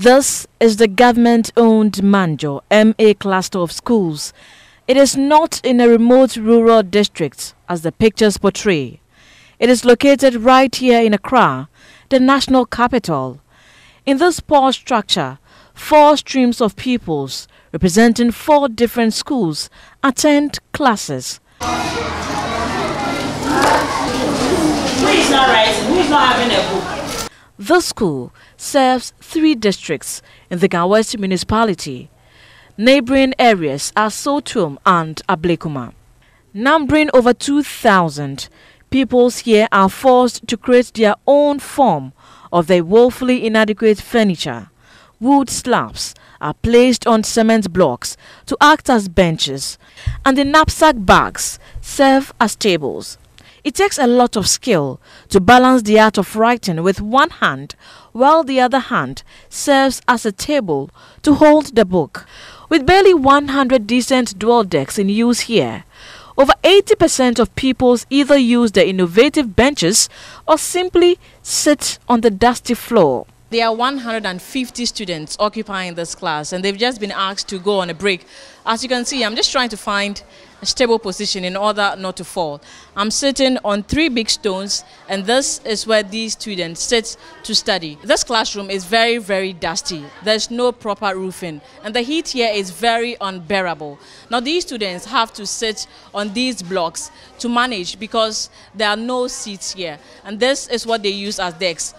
This is the government-owned Omanjor M cluster of schools. It is not in a remote rural district, as the pictures portray. It is located right here in Accra, the national capital. In this poor structure, 4 streams of pupils, representing 4 different schools, attend classes. Who is not writing? Who is not having a book? The school serves 3 districts in the Gawesi municipality. Neighboring areas are Sotum and Ablekuma. Numbering over 2,000, pupils here are forced to create their own form of their woefully inadequate furniture. Wood slabs are placed on cement blocks to act as benches, and the knapsack bags serve as tables. It takes a lot of skill to balance the art of writing with one hand, while the other hand serves as a table to hold the book. With barely 100 decent dwell decks in use here, over 80% of pupils either use the innovative benches or simply sit on the dusty floor. There are 150 students occupying this class, and they've just been asked to go on a break. As you can see, I'm just trying to find a stable position in order not to fall. I'm sitting on 3 big stones, and this is where these students sit to study. This classroom is very, very dusty. There's no proper roofing, and the heat here is very unbearable. Now, these students have to sit on these blocks to manage because there are no seats here, and this is what they use as desks.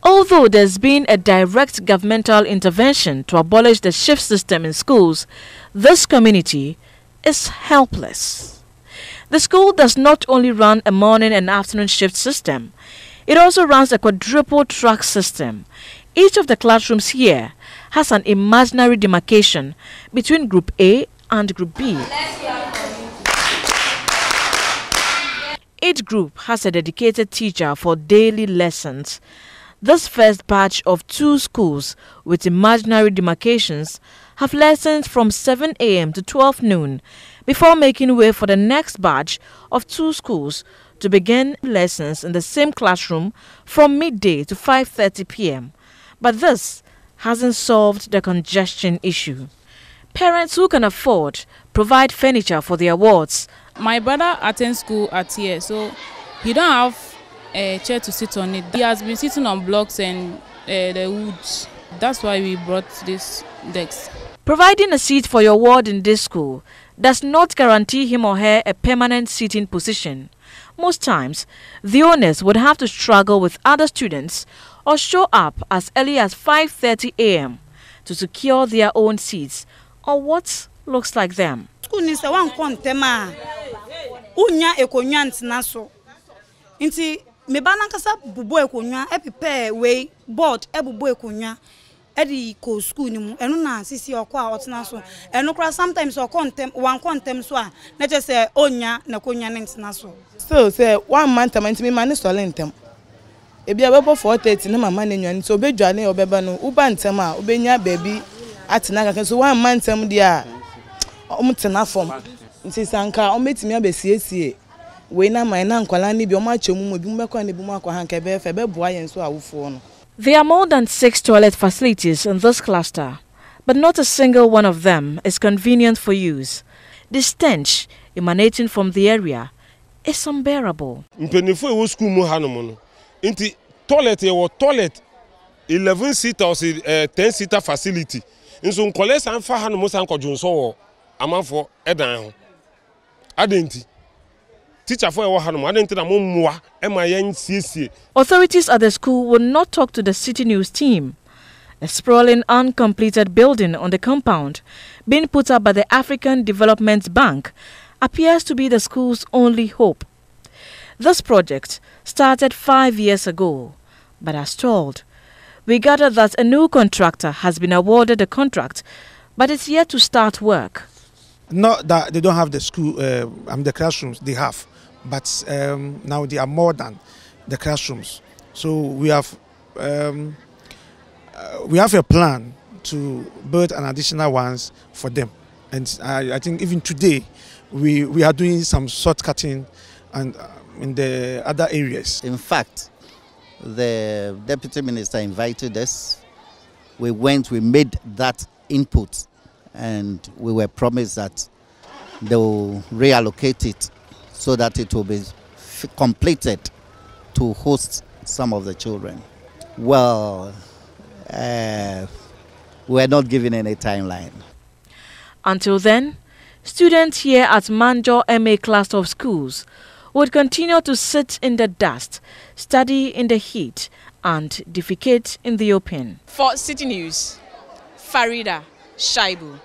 Although there's been a direct governmental intervention to abolish the shift system in schools, this community is helpless. The school does not only run a morning and afternoon shift system, it also runs a quadruple track system. Each of the classrooms here has an imaginary demarcation between Group A and Group B. Each group has a dedicated teacher for daily lessons. This first batch of 2 schools with imaginary demarcations have lessons from 7 a.m. to 12 noon before making way for the next batch of 2 schools to begin lessons in the same classroom from midday to 5:30 p.m. But this hasn't solved the congestion issue. Parents who can afford provide furniture for their wards. My brother attends school at here, so he don't have a chair to sit on it. He has been sitting on blocks and the woods. That's why we brought this decks. Providing a seat for your ward in this school does not guarantee him or her a permanent seating position. Most times, the owners would have to struggle with other students or show up as early as 5:30 a.m. to secure their own seats or what looks like them. Me kasa bubo ekonya prepare way board ebubo ekonya edi ko school ni mu eno na sisi okwa otena so eno kra sometimes okontem one contem so a na je say onya na konya na ntena so so say 1 month am me man so lentem e bia bebo 4:30 na mama na nwan so obedwane obeba no uba ntem a obenya baabi atena kan so 1 month am dia omtena form nti sanka ometimi abesiesie. There are more than 6 toilet facilities in this cluster, but not a single one of them is convenient for use. The stench emanating from the area is unbearable. Toilet 11-seater or 10-seater facility. In some college and for Hanomosan Kojonso, a man for Edan. Adenti. Authorities at the school will not talk to the Citi News team. A sprawling uncompleted building on the compound, being put up by the African Development Bank, appears to be the school's only hope. This project started 5 years ago, but has stalled. We gather that a new contractor has been awarded the contract, but it's yet to start work. Not that they don't have the school, the classrooms, they have. But now they are more than the classrooms. So we have a plan to build an additional ones for them. And I think even today we are doing some short cutting and in the other areas. In fact, the Deputy Minister invited us we made that input, and we were promised that they will reallocate it so that it will be completed to host some of the children. Well, we're not given any timeline. Until then, students here at Omanjor M cluster of schools would continue to sit in the dust, study in the heat, and defecate in the open. For Citi News, Farida Shaibu.